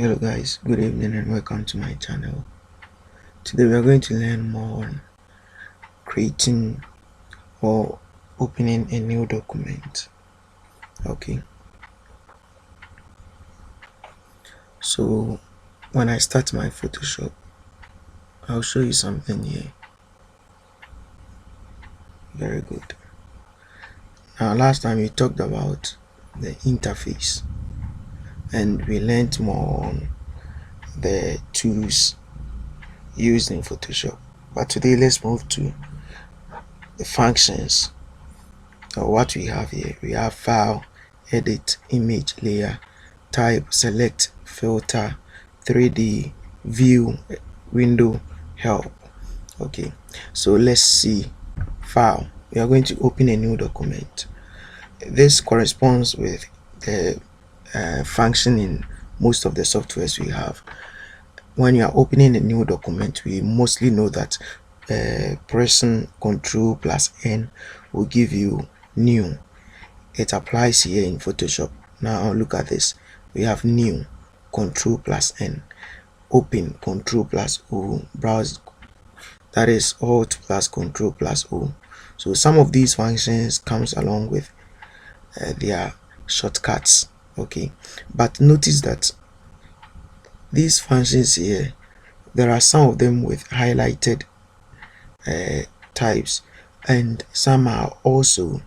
Hello guys, good evening and welcome to my channel. Today we are going to learn more on creating or opening a new document. Okay, so when I start my Photoshop, I'll show you something here. Very good. Now last time we talked about the interface and we learned more on the tools used in Photoshop, but today let's move to the functions. So what we have here, we have file, edit, image, layer, type, select, filter, 3D, view, window, help. Okay, so let's see. File, we are going to open a new document. This corresponds with the function in most of the softwares we have. When you are opening a new document, we mostly know that pressing Ctrl plus N will give you new. It applies here in Photoshop. Now look at this. We have new, Ctrl plus N, open, Ctrl plus O, browse, that is Alt plus Ctrl plus O. So some of these functions comes along with their shortcuts. Okay, but notice that these functions here, there are some of them with highlighted types and some are also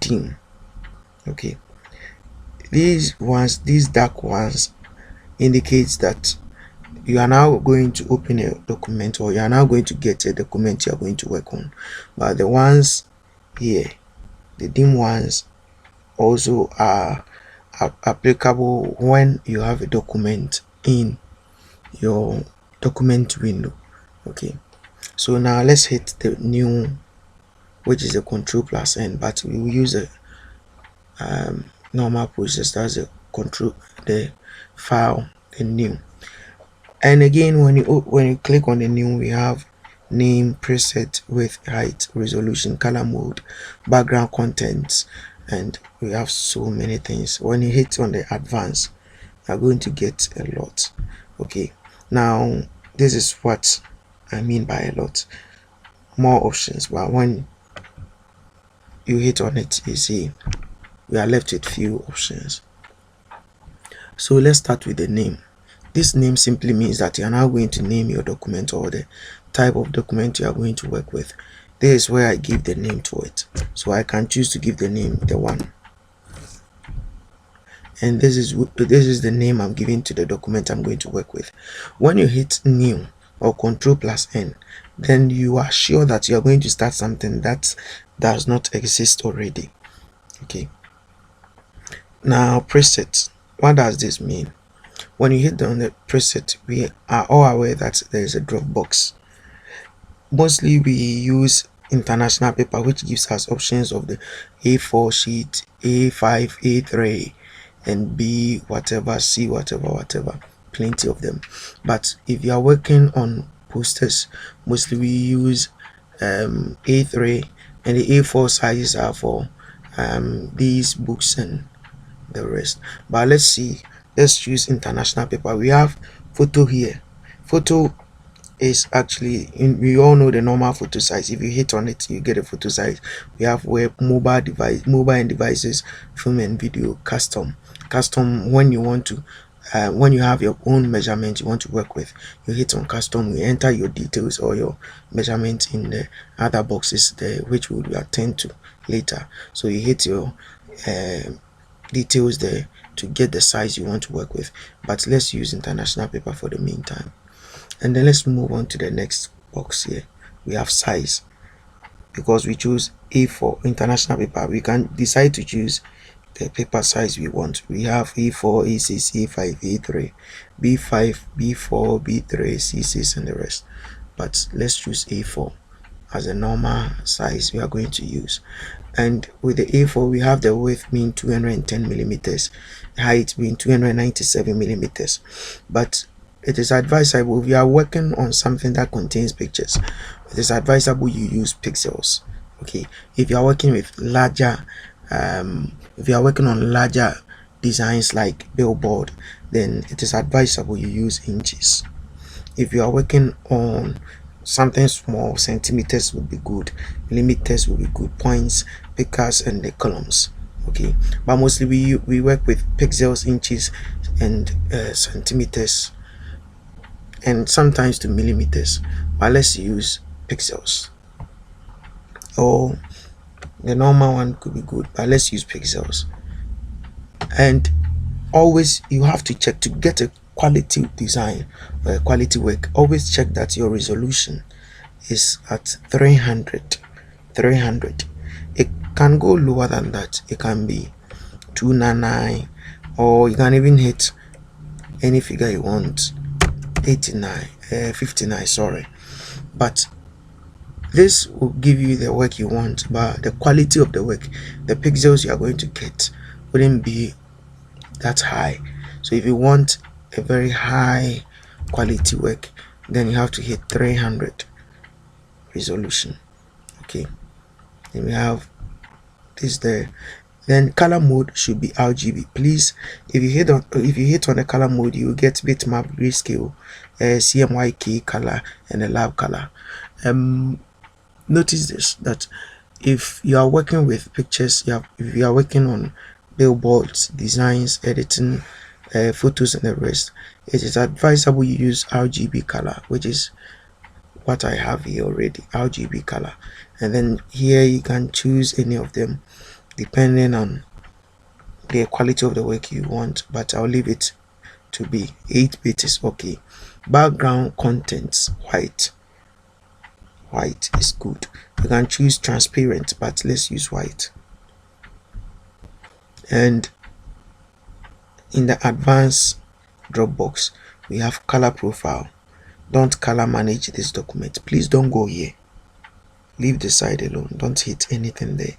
dim. Okay, these dark ones indicates that you are now going to open a document, or you are now going to get a document you are going to work on. But the ones here, the dim ones, also are applicable when you have a document in your document window. Okay, so now let's hit the new, which is a Ctrl plus N, but we will use a normal process. That's the control, the file, the new. And again, when you click on the new, we have name, preset, width, height, resolution, color mode, background contents, and we have so many things. When you hit on the advanced, you're going to get a lot. Okay, now this is what I mean by a lot. More options, but when you hit on it, you see we are left with few options. So let's start with the name. This name simply means that you are now going to name your document or the type of document you are going to work with. This is where I give the name to it. So I can choose to give the name the one. And this is the name I'm giving to the document I'm going to work with. When you hit new or Ctrl plus N, then you are sure that you are going to start something that does not exist already. Okay. Now preset. What does this mean? When you hit on the preset, we are all aware that there is a drop box. Mostly we use international paper, which gives us options of the A4 sheet, A5, A3, and B whatever, C whatever, plenty of them. But if you are working on posters, mostly we use A3, and the A4 sizes are for these books and the rest. But let's choose international paper. We have photo here. Photo is actually we all know the normal photo size. If you hit on it, you get a photo size. We have web, mobile and devices, film and video, custom. When you want to when you have your own measurement you want to work with, you hit on custom. You enter your details or your measurement in the other boxes there, which we will attend to later. So you hit your details there to get the size you want to work with, but let's use international paper for the meantime. And then let's move on to the next box here. We have size. Because we choose A4 international paper, we can decide to choose the paper size we want. We have A4, A6, A5, A3, B5, B4, B3, C6 and the rest, but let's choose A4 as a normal size we are going to use. And with the A4, we have the width being 210 millimeters, height being 297 millimeters. But it is advisable, if you are working on something that contains pictures, it is advisable you use pixels. Okay, if you are working with larger if you are working on larger designs like billboard, then it is advisable you use inches. If you are working on something small, centimeters would be good, millimeters would be good, points, pickers, and the columns. Okay, but mostly we work with pixels, inches, and centimeters, and sometimes to millimeters, but let's use pixels. Or the normal one could be good, but let's use pixels. And always you have to check to get a quality design or a quality work. Always check that your resolution is at 300. It can go lower than that. It can be 299, or you can even hit any figure you want, 89, 59, sorry. But this will give you the work you want, but the quality of the work, the pixels you are going to get, wouldn't be that high. So if you want a very high quality work, then you have to hit 300 resolution. Okay, then we have this there. Then color mode should be RGB. Please, if you hit on the color mode, you will get bitmap, grayscale, CMYK color, and a lab color. Notice this, that if you are working with pictures, if you are working on billboards, designs, editing, photos, and the rest, it is advisable you use RGB color, which is what I have here already, RGB color. And then here you can choose any of them depending on the quality of the work you want, but I'll leave it to be 8-bit is okay. Background contents, white is good. You can choose transparent, but let's use white. And in the advanced drop box, we have color profile. Don't color manage this document. Please don't go here. Leave the side alone. Don't hit anything there.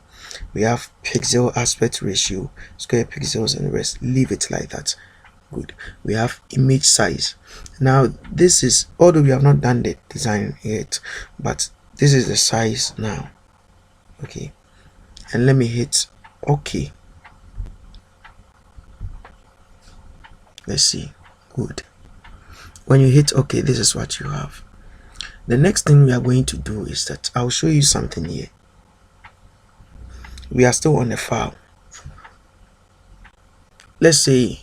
We have pixel aspect ratio, square pixels, and the rest. Leave it like that. Good. We have image size. Now this is, although we have not done the design yet, but this is the size now. Okay, and let me hit OK. Let's see. Good. When you hit OK, this is what you have. The next thing we are going to do is that I'll show you something here. We are still on the file. Let's say,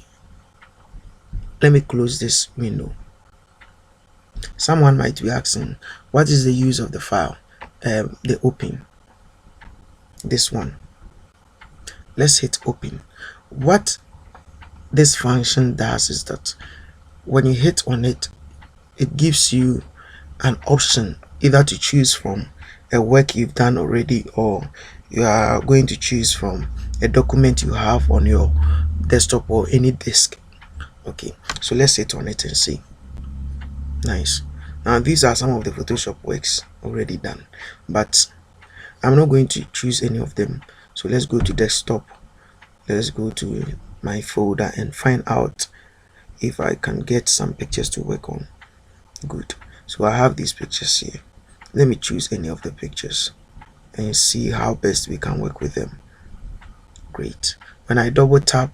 let me close this window. Someone might be asking, what is the use of the file? The open, this one. Let's hit open. What this function does is that when you hit on it, it gives you an option either to choose from a work you've done already, or you are going to choose from a document you have on your desktop or any disk. Okay, so let's hit on it and see. Nice. Now these are some of the Photoshop works already done, but I'm not going to choose any of them. So let's go to desktop. Let's go to my folder and find out if I can get some pictures to work on. Good. So I have these pictures here. Let me choose any of the pictures and see how best we can work with them. Great. When I double tap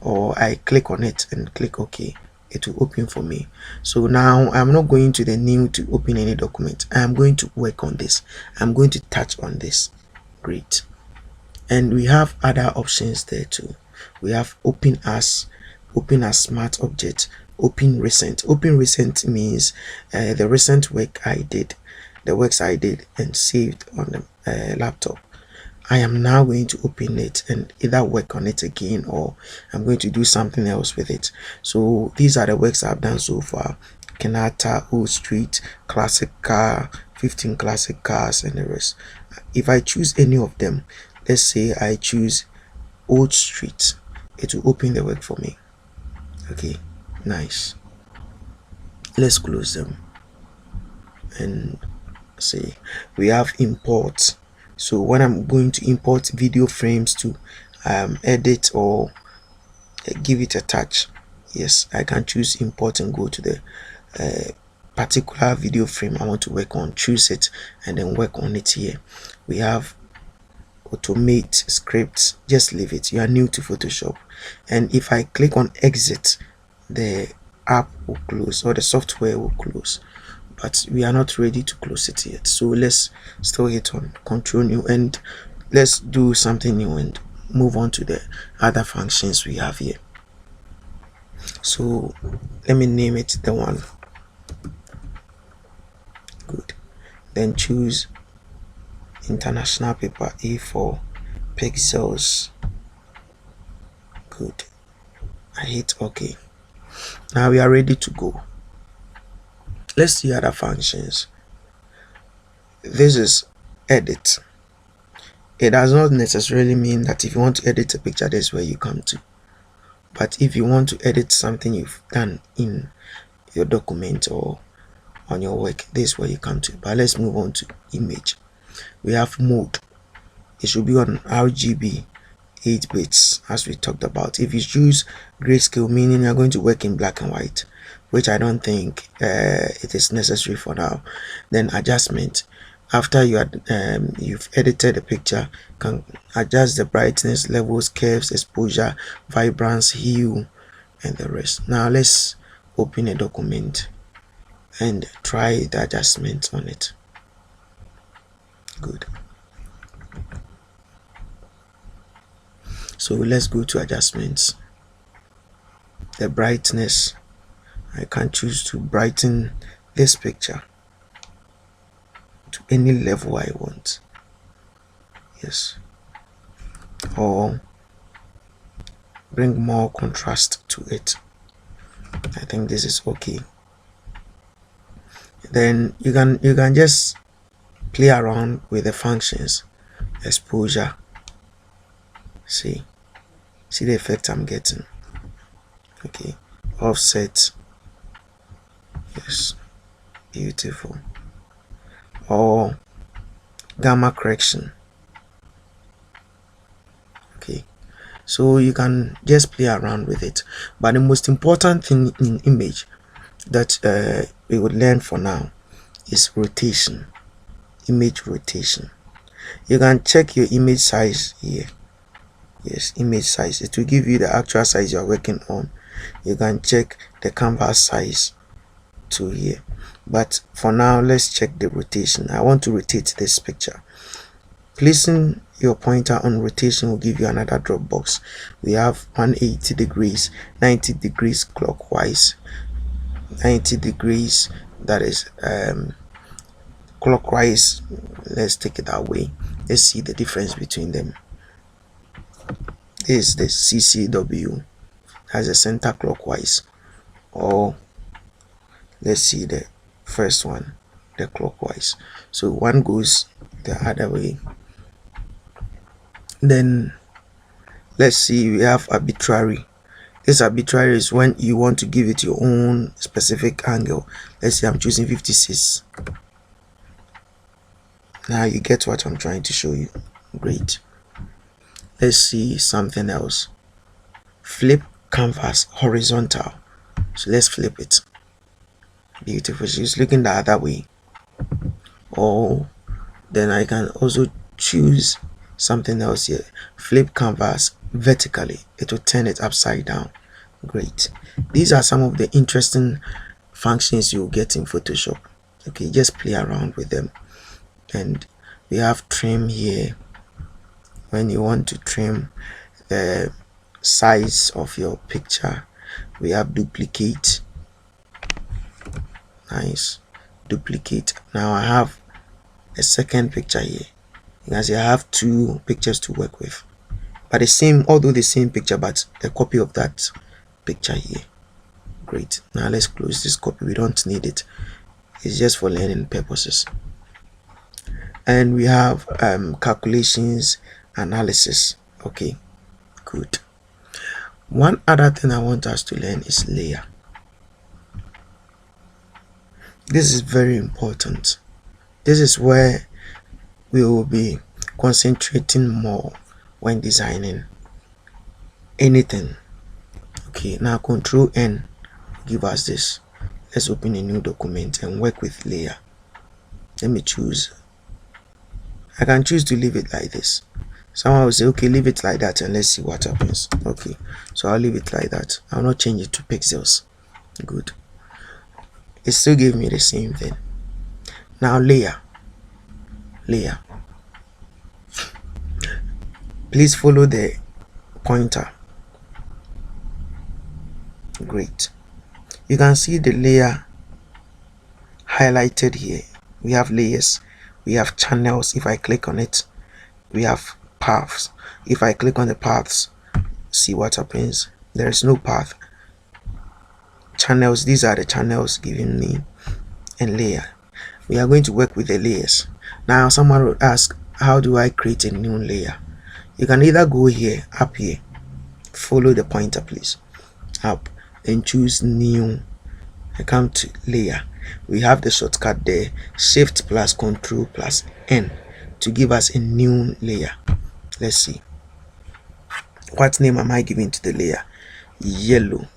or I click on it and click OK, it will open for me. So now I'm not going to the new to open any document. I am going to work on this. I'm going to touch on this. Great. And we have other options there too. We have open as smart object, open recent. Open recent means the recent work I did, the works I did and saved on the laptop. I am now going to open it and either work on it again, or I'm going to do something else with it. So these are the works I've done so far: Kenyatta, Old Street, classic car, 15 classic cars, and the rest. If I choose any of them, let's say I choose Old Street, it will open the work for me. Okay, nice. Let's close them and see. We have import. So when I'm going to import video frames to edit or give it a touch, yes, I can choose import and go to the particular video frame I want to work on, choose it, and then work on it here. We have automate scripts, just leave it. You are new to Photoshop. And if I click on exit, the app will close or the software will close, but we are not ready to close it yet. So let's still hit on Control New and let's do something new and move on to the other functions we have here. So let me name it the one. Good. Then choose international paper A4 pixels. Good. I hit OK. Now we are ready to go. Let's see other functions. This is edit. It does not necessarily mean that if you want to edit a picture, that's where you come to. But if you want to edit something you've done in your document or on your work, this is where you come to. But let's move on to image. We have mode. It should be on RGB 8 bits as we talked about. If you choose grayscale, meaning you're going to work in black and white, which I don't think it is necessary for now, then adjustment. After you've edited the picture, you can adjust the brightness, levels, curves, exposure, vibrance, hue, and the rest. Now let's open a document and try the adjustment on it. Good. So let's go to adjustments. The brightness, I can choose to brighten this picture to any level I want. Yes. Or bring more contrast to it. I think this is okay. Then you can just play around with the functions. Exposure. See the effect I'm getting. Okay. Offset. Yes. Beautiful. Or gamma correction. Okay, so you can just play around with it, but the most important thing in image that we would learn for now is rotation. Image rotation. You can check your image size here. Yes, image size. It will give you the actual size you are working on. You can check the canvas size to here, but for now let's check the rotation. I want to rotate this picture. Placing your pointer on rotation will give you another drop box. We have 180 degrees, 90 degrees clockwise, 90 degrees, that is clockwise. Let's take it that way. Let's see the difference between them. This is the CCW, has a center clockwise, or let's see the first one, the clockwise. So one goes the other way. Then let's see, we have arbitrary. This arbitrary is when you want to give it your own specific angle. Let's say I'm choosing 56. Now you get what I'm trying to show you. Great. Let's see something else. Flip canvas horizontal. So let's flip it. Beautiful. She's looking the other way. Or then I can also choose something else here. Flip canvas vertically. It will turn it upside down. Great. These are some of the interesting functions you'll get in Photoshop. Okay, just play around with them. And we have trim here. When you want to trim the size of your picture, we have duplicate. Nice. Duplicate. Now I have a second picture here. You can see I have two pictures to work with, but the same, although the same picture, but a copy of that picture here. Great. Now let's close this copy. We don't need it. It's just for learning purposes. And we have calculations, analysis. Okay, good. One other thing I want us to learn is layer. This is very important. This is where we will be concentrating more when designing anything. Okay, now Control N give us this. Let's open a new document and work with layer. Let me choose. I can choose to leave it like this. Someone will say, okay, leave it like that and let's see what happens. Okay, so I'll leave it like that. I'll not change it to pixels. Good. It still gave me the same thing. Now layer. Please follow the pointer. Great. You can see the layer highlighted here. We have layers, we have channels. If I click on it, we have paths. If I click on the paths, see what happens. There is no path. Channels, these are the channels giving me a layer. We are going to work with the layers. Now someone would ask, how do I create a new layer? You can either go here, up here, follow the pointer please, up, and choose new. I come to layer. We have the shortcut there, shift plus control plus N, to give us a new layer. Let's see, what name am I giving to the layer? Yellow.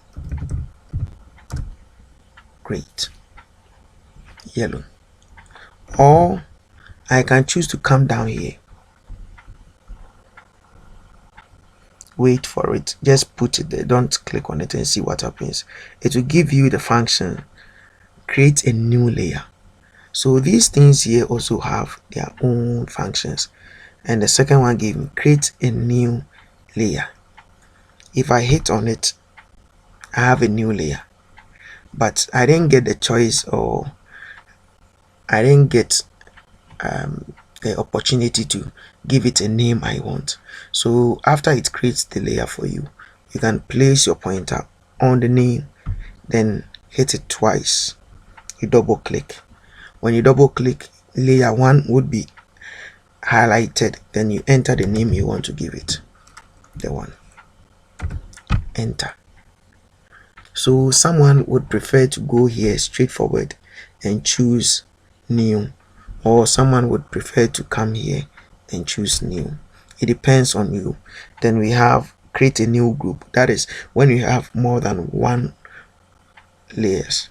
Great. Yellow. Or I can choose to come down here, wait for it, just put it there, don't click on it and see what happens. It will give you the function create a new layer. So these things here also have their own functions, and the second one gave me create a new layer. If I hit on it, I have a new layer, but I didn't get the choice, or I didn't get the opportunity to give it a name I want. So after it creates the layer for you, you can place your pointer on the name, then hit it twice. You double click. When you double click, layer 1 would be highlighted. Then you enter the name you want to give it, the one, enter. So someone would prefer to go here straight forward and choose new, or someone would prefer to come here and choose new. It depends on you. Then we have create a new group. That is when you have more than one layers,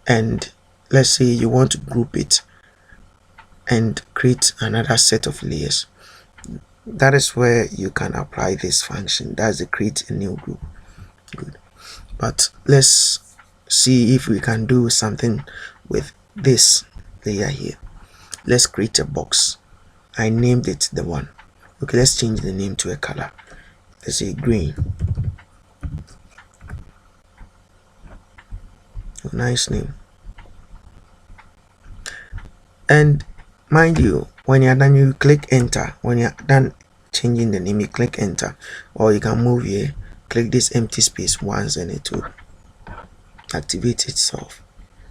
and let's say you want to group it and create another set of layers. That is where you can apply this function. That's the create a new group. Good. But let's see if we can do something with this layer here. Let's create a box. I named it the one. Okay, let's change the name to a color. Let's say green. Oh, nice name. And mind you, when you're done, you click enter. When you're done changing the name, you click enter, or you can move here, click this empty space once, and it will activate itself.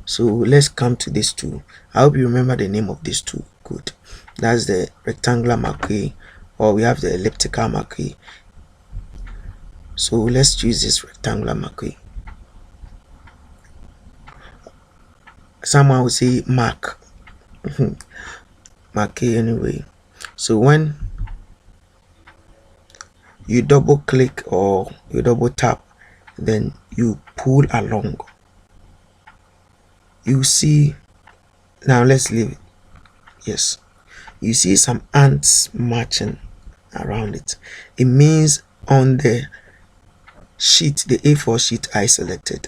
So let's come to this tool. I hope you remember the name of this tool. Good. That's the rectangular marquee, or we have the elliptical marquee. So let's choose this rectangular marquee. Someone will say mark marquee anyway. So when you double click or you double tap, then you pull along, you see, now let's leave it. Yes, you see some ants marching around it. It means on the sheet, the A4 sheet I selected,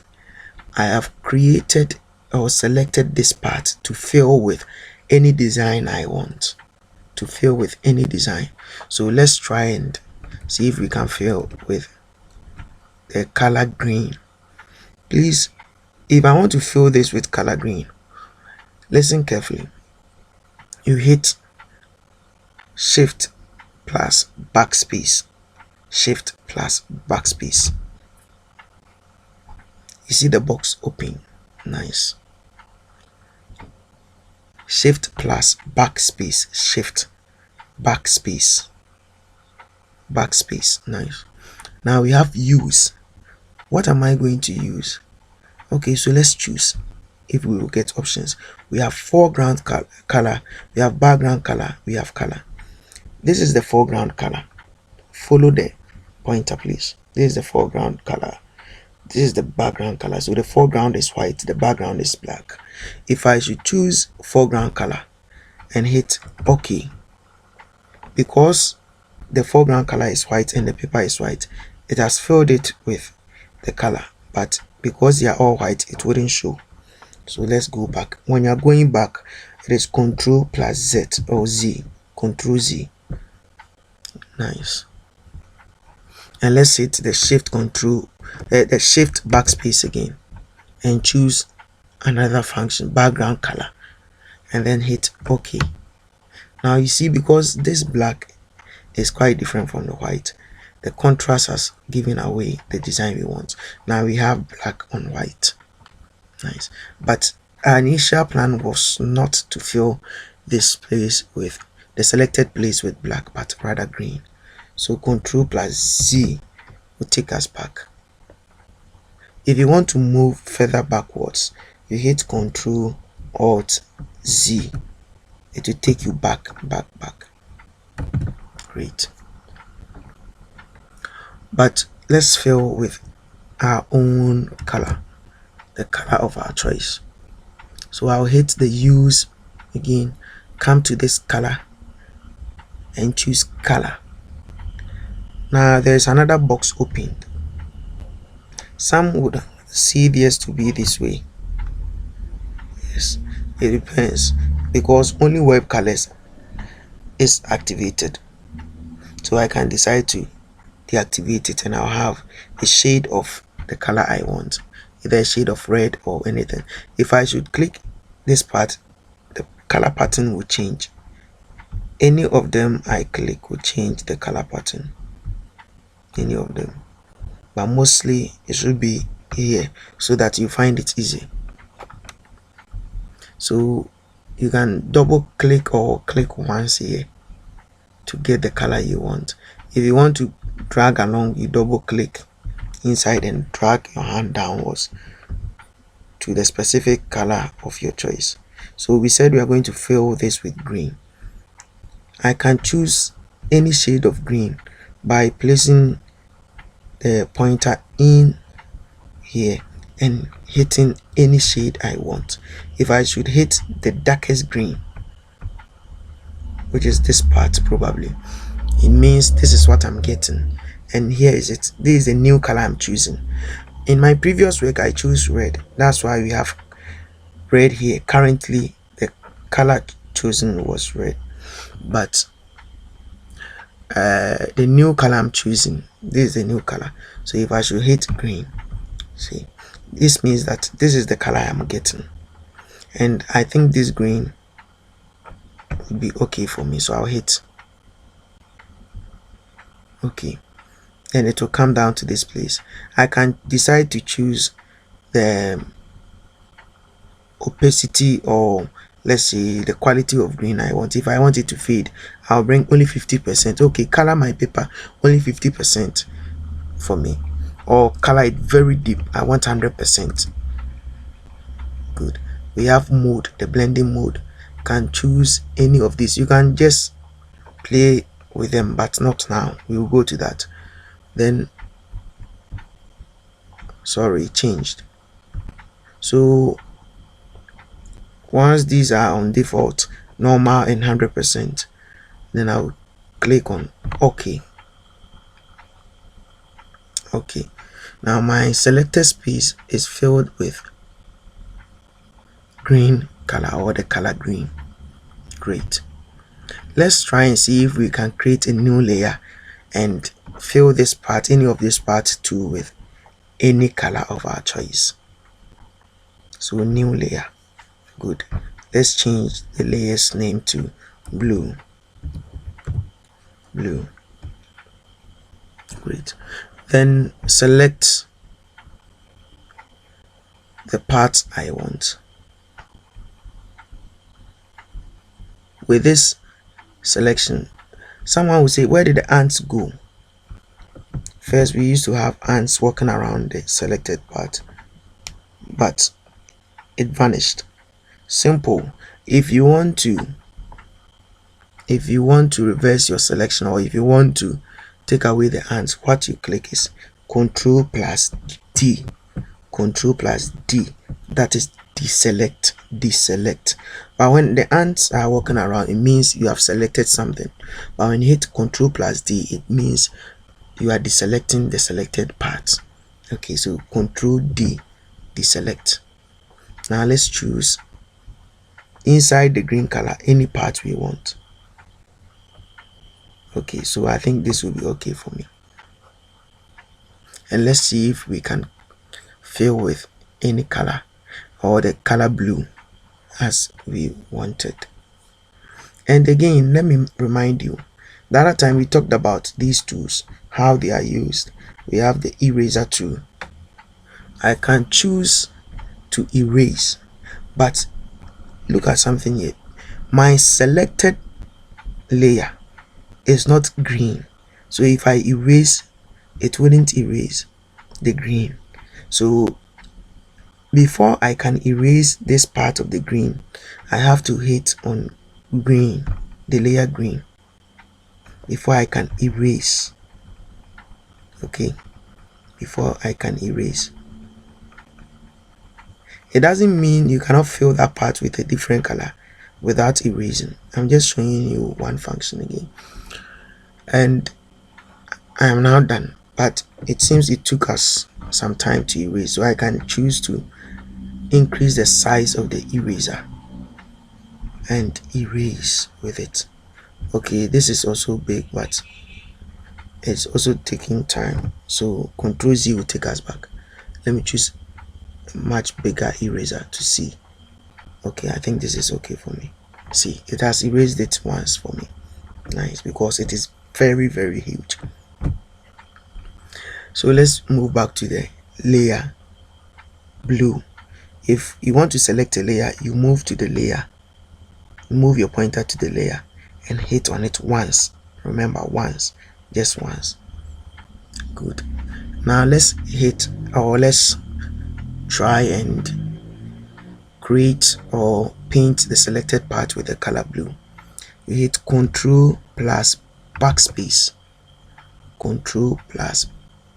I have created or selected this part to fill with any design I want, to fill with any design. So let's try and see if we can fill with the color green. Please, if I want to fill this with color green, listen carefully. You hit shift plus backspace, shift plus backspace. You see the box open. Nice. Shift plus backspace, shift backspace, backspace. Nice. Now we have use. What am I going to use? Okay, so let's choose. If we will get options, we have foreground color, we have background color, we have color. This is the foreground color. Follow the pointer please. This is the foreground color. This is the background color. So the foreground is white, the background is black. If I should choose foreground color and hit OK, because the foreground color is white and the paper is white, it has filled it with the color, but because they are all white, it wouldn't show. So let's go back. When you are going back, it is Control plus Z or Z, Control Z. Nice. And let's hit the shift backspace again and choose another function, background color, and then hit OK. Now you see, because this black is quite different from the white, the contrast has given away the design we want. Now we have black on white. Nice. But our initial plan was not to fill this place with the selected place with black, but rather green. So Control plus Z will take us back. If you want to move further backwards, you hit Control Alt Z. It will take you back. Great. But let's fill with our own color, the color of our choice. So I'll hit the use again, come to this color and choose color. Now there's another box opened. Some would see this to be this way. Yes, it depends, because only web colors is activated. So I can decide to deactivate it and I'll have a shade of the color I want, either a shade of red or anything. If I should click this part, the color pattern will change. Any of them I click will change the color pattern, any of them, but mostly it should be here so that you find it easy. So you can double click or click once here to get the color you want. If you want to drag along, you double click inside and drag your hand downwards to the specific color of your choice. So we said we are going to fill this with green. I can choose any shade of green by placing the pointer in here and hitting any shade I want. If I should hit the darkest green, which is this part probably, it means this is what I'm getting, and here is it. This is the new color I'm choosing. In my previous work I chose red, that's why we have red here. Currently the color chosen was red, but the new color I'm choosing, this is the new color. So if I should hit green, see, this means that this is the color I'm getting, and I think this green would be okay for me, so I'll hit okay. Then it will come down to this place. I can decide to choose the opacity, or let's say the quality of green I want. If I want it to fade, I'll bring only 50%. Okay, color my paper only 50% for me, or color it very deep, I want 100%. Good. We have mode, the blending mode. Can choose any of these. You can just play with them, but not now. We will go to that. Then sorry, it changed. So once these are on default, normal and 100%, then I'll click on OK. Okay, now my selected space is filled with green color, or the color green. Great. Let's try and see if we can create a new layer and fill this part, any of this part too, with any color of our choice. So new layer. Good. Let's change the layer's name to blue. Great. Then select the part I want. With this selection, someone will say, where did the ants go? First, we used to have ants walking around the selected part, but it vanished. Simple. If you want to reverse your selection, or if you want to take away the ants, what you click is Control plus D. Control plus D. That is deselect. But when the ants are walking around, it means you have selected something. But when you hit Ctrl plus D, it means you are deselecting the selected part. Okay, so Ctrl D, deselect. Now let's choose inside the green color any part we want. Okay, so I think this will be okay for me. And let's see if we can fill with any color or the color blue as we wanted. And again, let me remind you, the other time we talked about these tools, how they are used. We have the eraser tool. I can choose to erase, but look at something here. My selected layer is not green, so if I erase, it wouldn't erase the green. So before I can erase this part of the green, I have to hit on green, the layer green, before I can erase. Okay, before I can erase. It doesn't mean you cannot fill that part with a different color without erasing. I'm just showing you one function again. And I am now done, but it seems it took us some time to erase, so I can choose to increase the size of the eraser and erase with it. Okay, this is also big, but it's also taking time, so Ctrl Z will take us back. Let me choose a much bigger eraser to see. Okay, I think this is okay for me. See, it has erased it once for me. Nice, because it is very huge. So let's move back to the layer blue. If you want to select a layer, you move to the layer, move your pointer to the layer and hit on it once. Remember, once, just once. Good. Now let's hit, or let's try and create or paint the selected part with the color blue. You hit Ctrl plus backspace, Ctrl plus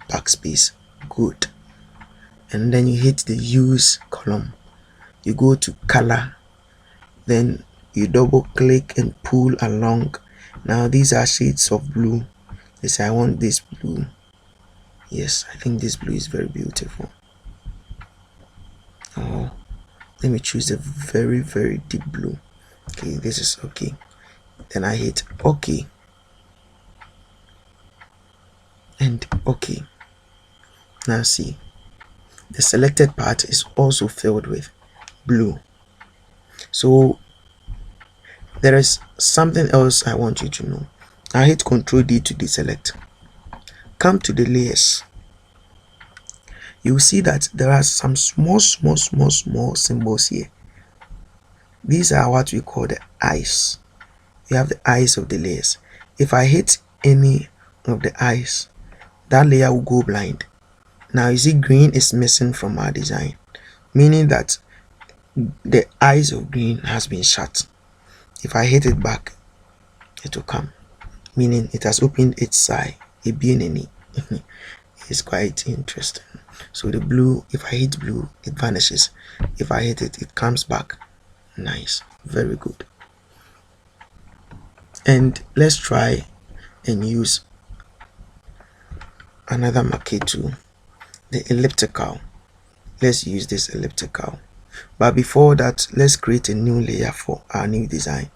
backspace. Good. And then you hit the use column, you go to color, then you double click and pull along. Now these are shades of blue. Yes, I want this blue. Yes, I think this blue is very beautiful. Oh, let me choose a very deep blue. Okay, this is okay. Then I hit OK and OK. Now see, the selected part is also filled with blue. So there is something else I want you to know. I hit Ctrl D to deselect. Come to the layers. You will see that there are some small symbols here. These are what we call the eyes. You have the eyes of the layers. If I hit any of the eyes, that layer will go blind. Now you see green is missing from our design, meaning that the eyes of green has been shut. If I hit it back, it will come, meaning it has opened its eye. It's quite interesting. So the blue, if I hit blue, it vanishes. If I hit it, it comes back. Nice, very good. And let's try and use another marquee tool, the elliptical. Let's use this elliptical, but before that, let's create a new layer for our new design.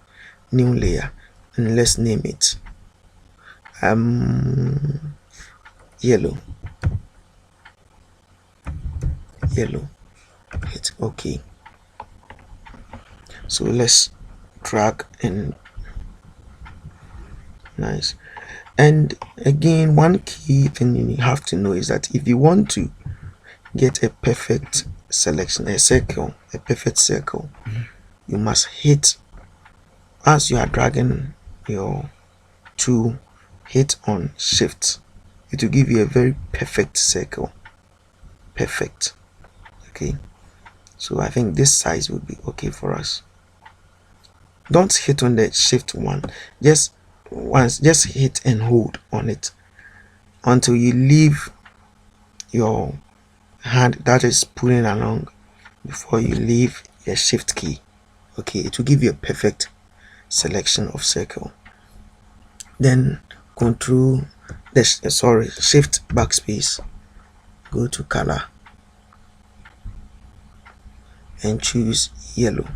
New layer, and let's name it yellow. Hit OK. So let's drag and nice. And again, one key thing you have to know is that if you want to get a perfect selection, a perfect circle, you must hit, as you are dragging your tool, hit on shift. It will give you a very perfect circle. Perfect. Okay, so I think this size would be okay for us. Don't hit on the shift one, just once, just hit and hold on it until you leave your hand that is pulling along before you leave the shift key. Okay, it will give you a perfect selection of circle. Then control this, sorry, shift backspace, go to color and choose yellow.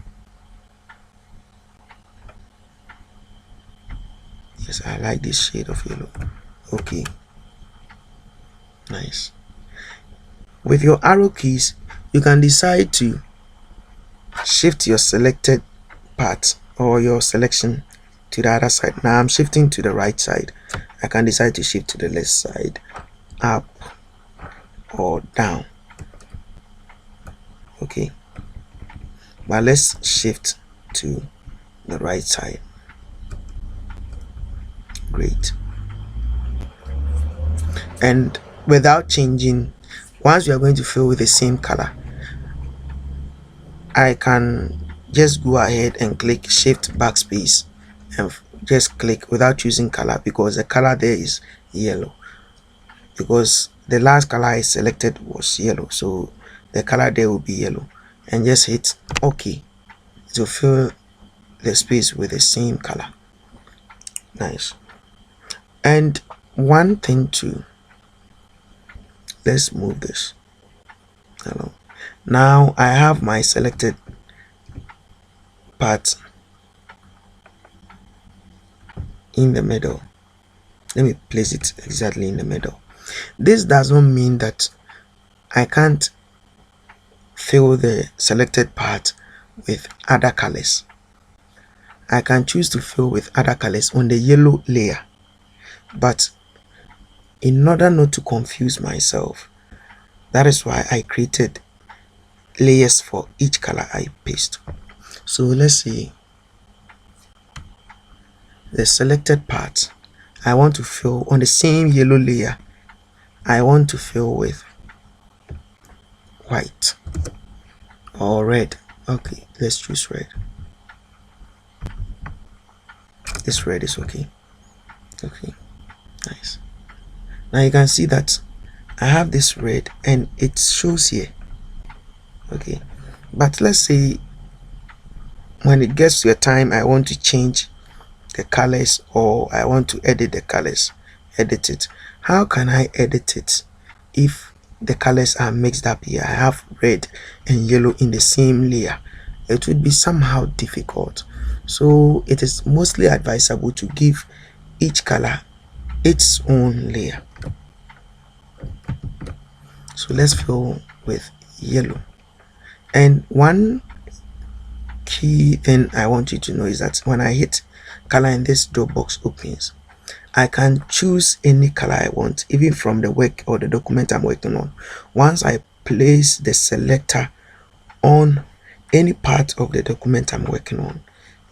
Yes, I like this shade of yellow. Okay, nice. With your arrow keys, you can decide to shift your selected part or your selection to the other side. Now I'm shifting to the right side. I can decide to shift to the left side, up or down. Okay, but let's shift to the right side. Great. And without changing, once you are going to fill with the same color, I can just go ahead and click shift backspace and just click without choosing color, because the color there is yellow, because the last color I selected was yellow, so the color there will be yellow, and just hit OK to fill the space with the same color. Nice. And one thing too, let's move this. Hello. Now I have my selected part in the middle. Let me place it exactly in the middle. This does not mean that I can't fill the selected part with other colors. I can choose to fill with other colors on the yellow layer, but in order not to confuse myself, that is why I created layers for each color I paste. So let's see, the selected part I want to fill on the same yellow layer. I want to fill with white or red. Okay, let's choose red. This red is okay. Okay, nice. Now you can see that I have this red and it shows here. Okay, but let's say when it gets to a time I want to change the colors, or I want to edit the colors, edit it. How can I edit it if the colors are mixed up here? I have red and yellow in the same layer. It would be somehow difficult. So it is mostly advisable to give each color its own layer. So let's fill with yellow. And one key thing I want you to know is that when I hit color and this drop box opens, I can choose any color I want, even from the work or the document I'm working on. Once I place the selector on any part of the document I'm working on,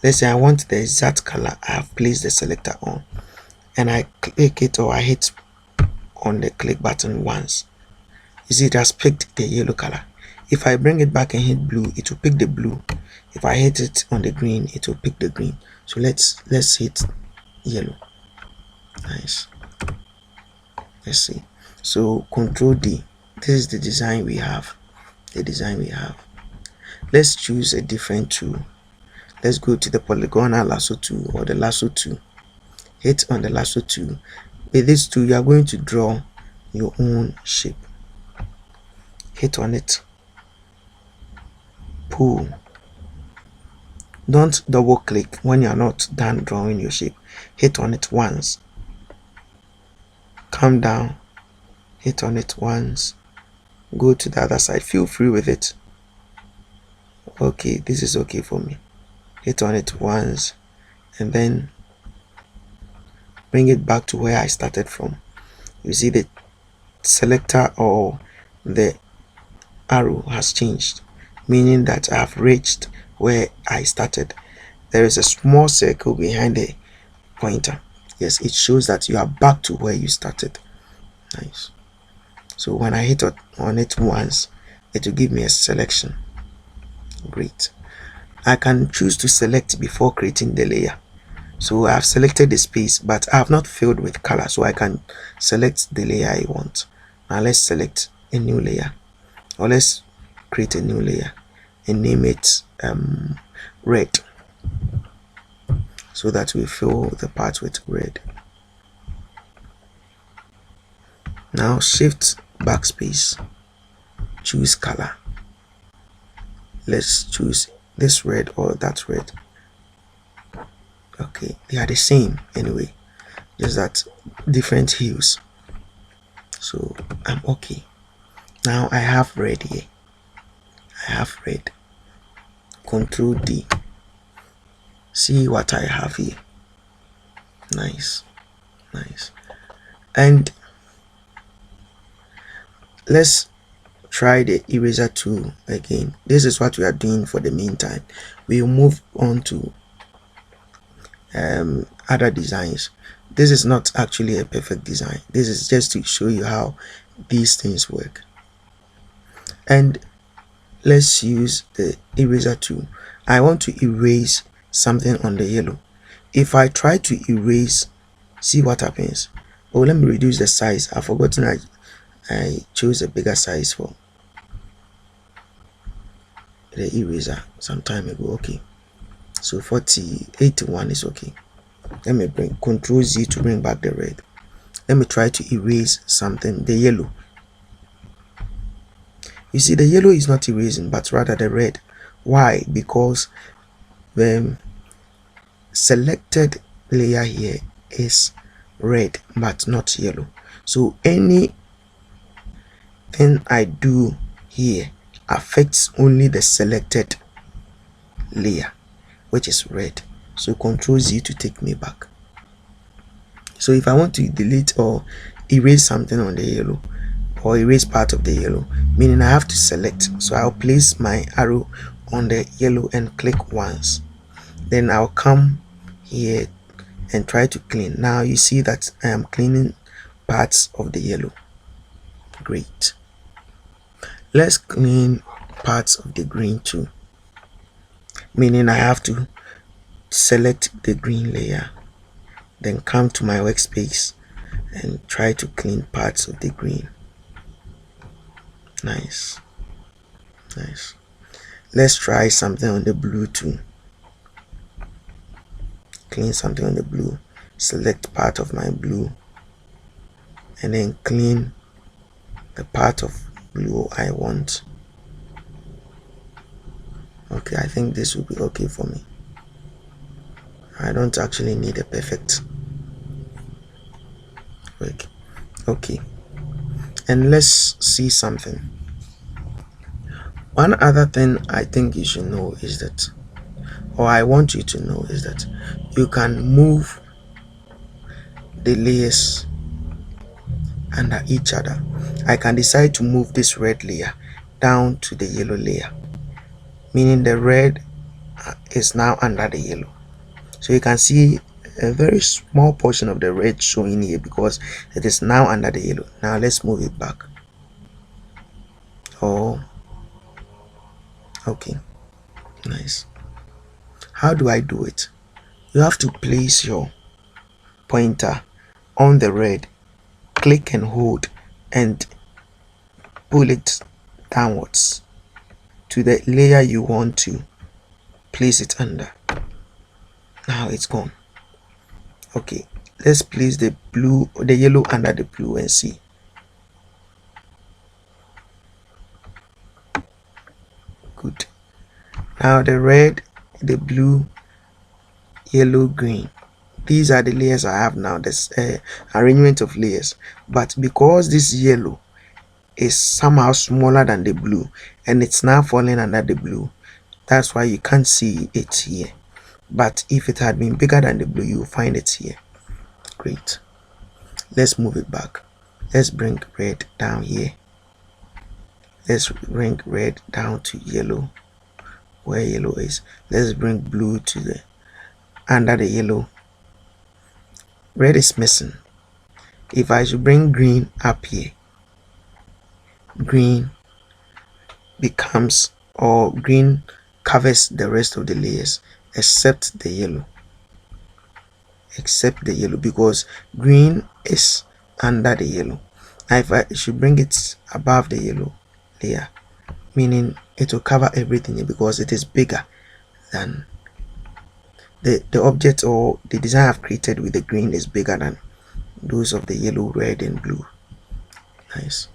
let's say I want the exact color I have placed the selector on, and I click it or I hit on the click button once, you see it has picked the yellow color. If I bring it back and hit blue, it will pick the blue. If I hit it on the green, it will pick the green. So let's hit yellow. Nice. Let's see. So Control D. This is the design we have. Let's choose a different tool. Let's go to the polygonal lasso tool or the lasso tool. Hit on the lasso tool. With this tool, you are going to draw your own shape. Hit on it. Pull. Don't double click when you are not done drawing your shape. Hit on it once. Come down. Hit on it once. Go to the other side. Feel free with it. Okay, this is okay for me. Hit on it once and then bring it back to where I started from. You see the selector or the arrow has changed, meaning that I have reached where I started. There is a small circle behind the pointer. Yes, it shows that you are back to where you started. Nice. So when I hit on it once, it will give me a selection. Great. I can choose to select before creating the layer. So I have selected the space, but I have not filled with color, so I can select the layer I want. Now let's select a new layer, or let's create a new layer and name it red, so that we fill the part with red. Now shift backspace, choose color. Let's choose this red or that red. Okay, they are the same anyway, just that different hues. So I'm okay. Now I have red here. I have red. Control D. See what I have here. Nice, nice. And let's try the eraser tool again. This is what we are doing for the meantime. We'll move on to other designs. This is not actually a perfect design. This is just to show you how these things work. And let's use the eraser tool. I want to erase something on the yellow. If I try to erase, see what happens. Oh, let me reduce the size. I've forgotten I chose a bigger size for the eraser some time ago. Okay, so 81 is okay. Let me bring Control Z to bring back the red. Let me try to erase something, the yellow. You see, the yellow is not erasing, but rather the red. Why? Because the selected layer here is red but not yellow. So anything I do here affects only the selected layer, which is red. So Control Z to take me back. So if I want to delete or erase something on the yellow, or erase part of the yellow, meaning I have to select. So I'll place my arrow on the yellow and click once. Then I'll come here and try to clean. Now you see that I am cleaning parts of the yellow. Great. Let's clean parts of the green too, meaning I have to select the green layer, then come to my workspace and try to clean parts of the green. Nice, nice. Let's try something on the blue too. Clean something on the blue. Select part of my blue and then clean the part of blue I want. Okay, I think this will be okay for me. I don't actually need a perfect work. Okay, and let's see something. One other thing I think you should know is that, or I want you to know, is that you can move the layers under each other. I can decide to move this red layer down to the yellow layer, meaning the red is now under the yellow. So you can see a very small portion of the red showing here because it is now under the yellow. Now let's move it back. Oh, okay, nice. How do I do it? You have to place your pointer on the red, click and hold, and pull it downwards to the layer you want to place it under. Now it's gone. Okay, let's place the yellow under the blue and see. Good. Now the red, the blue, yellow, green, these are the layers I have now. This arrangement of layers, but because this yellow is somehow smaller than the blue and it's now falling under the blue, that's why you can't see it here. But if it had been bigger than the blue, you will find it here. Great. Let's move it back. Let's bring red down here. Let's bring red down to yellow, where yellow is. Let's bring blue to the under the yellow. Red is missing. If I should bring green up here, green becomes, or green covers the rest of the layers except the yellow. Except the yellow, because green is under the yellow. Now if I should bring it above the yellow layer, meaning it will cover everything because it is bigger than the object or the design I've created with the green is bigger than those of the yellow, red and blue. Nice.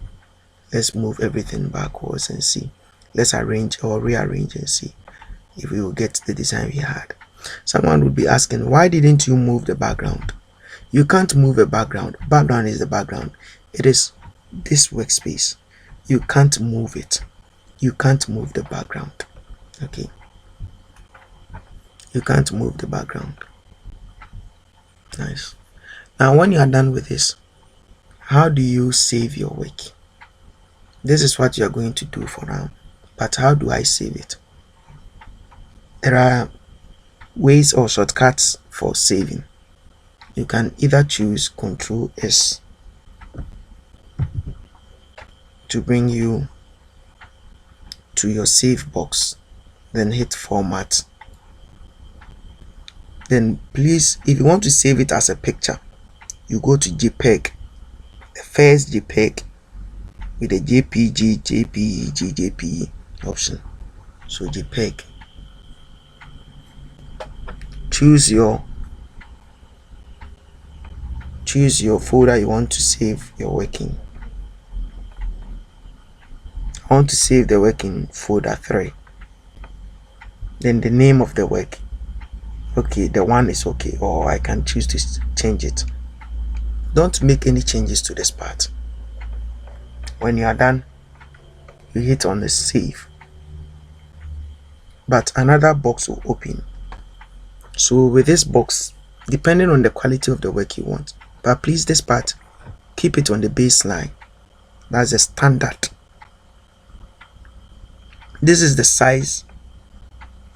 Let's move everything backwards and see. Let's arrange or rearrange and see if we will get the design we had. Someone would be asking, why didn't you move the background? You can't move a background. Background is the background. It is this workspace. You can't move it. You can't move the background. Okay. You can't move the background. Nice. Now when you are done with this, how do you save your work? This is what you are going to do for now. But how do I save it? There are ways or shortcuts for saving. You can either choose Ctrl S to bring you to your save box, then hit format. Then please, if you want to save it as a picture, you go to JPEG, the first JPEG with the JPG option. So JPEG, choose your folder you want to save your work in. I want to save the work in folder 3. Then the name of the work, okay, the one is okay, or I can choose to change it. Don't make any changes to this part. When you are done, you hit on the save, but another box will open. So with this box, depending on the quality of the work you want, but please, this part, keep it on the baseline. That's the standard. This is the size.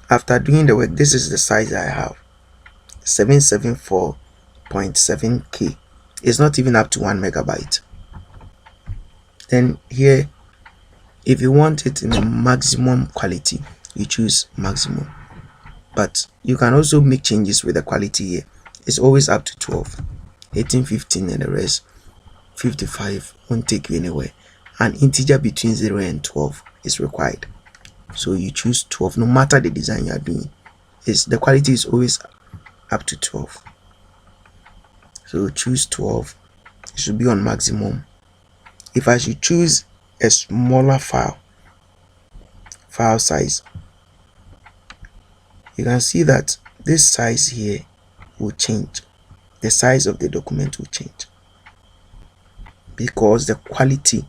After doing the work, this is the size I have, 774.7K. It's not even up to 1 megabyte. Then here, if you want it in a maximum quality, you choose maximum. But you can also make changes with the quality here. It's always up to 12. 18, 15 and the rest 55 won't take you anywhere. An integer between 0 and 12 is required. So you choose 12 no matter the design you are doing. The quality is always up to 12. So choose 12. It should be on maximum. If I should choose a smaller file size, you can see that this size here will change. The size of the document will change because the quality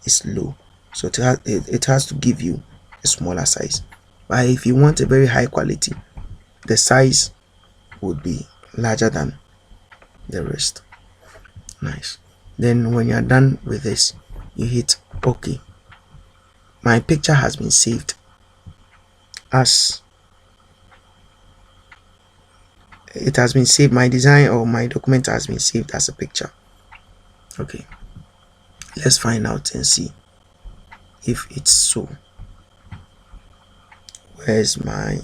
is low. So it has to give you a smaller size. But if you want a very high quality, the size would be larger than the rest. Nice. Then when you are done with this, you hit OK. My picture has been saved as it has been saved. My design or my document has been saved as a picture. Okay, let's find out and see if it's so. Where's my,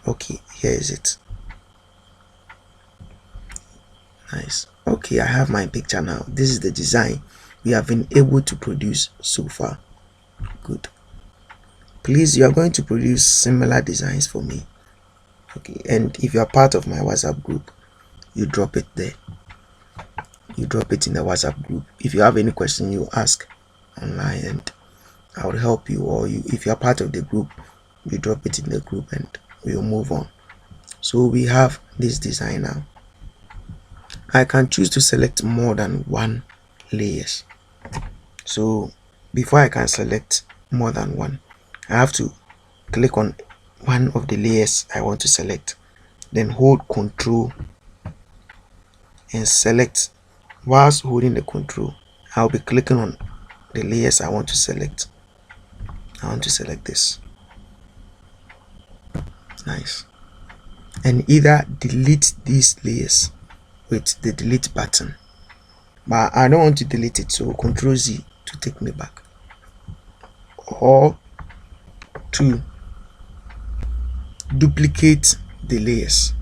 okay, here is it. Nice. Okay, I have my picture now. This is the design we have been able to produce so far. Good. Please, you are going to produce similar designs for me. Okay, and if you are part of my WhatsApp group, you drop it there. You drop it in the WhatsApp group. If you have any question, you ask online and I will help you. Or if you are part of the group, you drop it in the group and we'll move on. So we have this design now. I can choose to select more than one layers. So before I can select more than one, I have to click on one of the layers I want to select, then hold Ctrl and select. Whilst holding the Ctrl, I'll be clicking on the layers I want to select. I want to select this. Nice. And either delete these layers with the delete button, but I don't want to delete it, so Ctrl Z to take me back, or to duplicate the layers.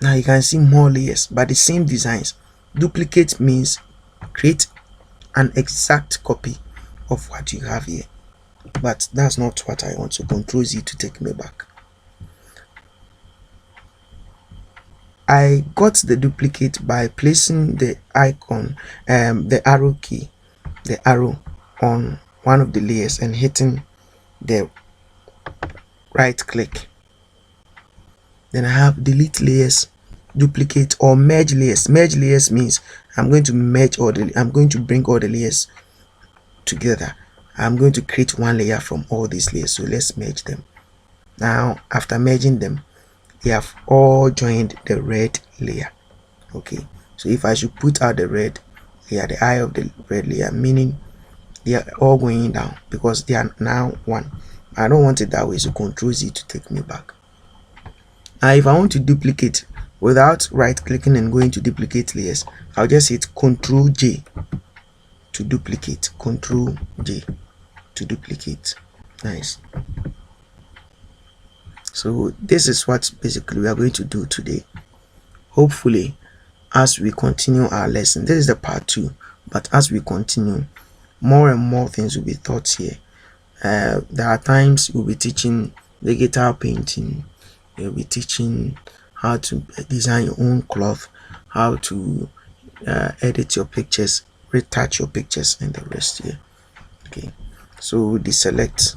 Now you can see more layers but the same designs. Duplicate means create an exact copy of what you have here. but that's not what I want. So Control Z to take me back. I got the duplicate by placing the icon, the arrow key, the arrow on one of the layers and hitting the right click. Then I have delete layers, duplicate, or merge layers. Merge layers means I'm going to bring all the layers together. I'm going to create one layer from all these layers. So let's merge them. Now after merging them, they have all joined the red layer. Okay, so if I should put out the red layer, the eye of the red layer, meaning they are all going down because they are now one. I don't want it that way, so Control Z to take me back. Now if I want to duplicate without right clicking and going to duplicate layers, I'll just hit Control J to duplicate. Control J to duplicate. Nice. So this is what basically we are going to do today. Hopefully, as we continue our lesson, this is the part 2, but as we continue, more and more things will be taught here. There are times we'll be teaching digital painting, we'll be teaching how to design your own cloth, how to edit your pictures, retouch your pictures, and the rest here. Okay, so deselect.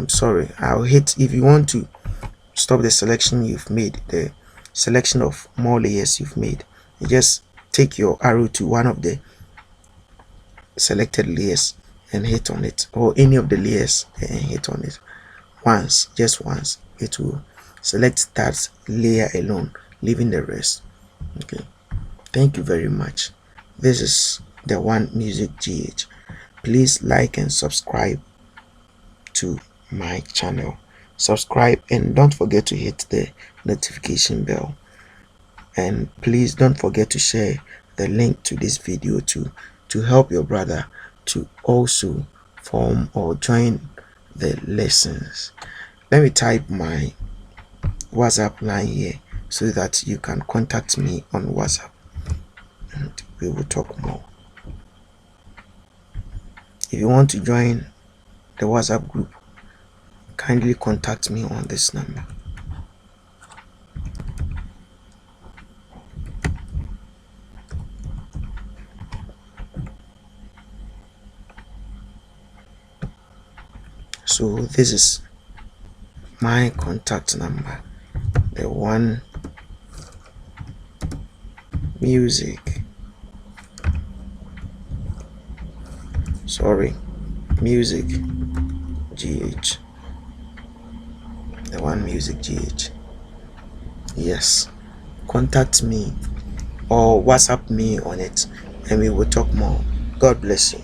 Sorry, I'll hit, if you want to stop the selection you've made, the selection of more layers you've made, you just take your arrow to one of the selected layers and hit on it, or any of the layers and hit on it once, just once. It will select that layer alone, leaving the rest. Okay, thank you very much. This is the One Music GH. Please like and subscribe to my channel. Subscribe and don't forget to hit the notification bell, and please don't forget to share the link to this video to help your brother to also form or join the lessons. Let me type my WhatsApp line here so that you can contact me on WhatsApp and we will talk more. If you want to join the WhatsApp group, kindly contact me on this number. So this is my contact number, the One Music, Music GH, the One Music GH. Yes, contact me or WhatsApp me on it and we will talk more. God bless you.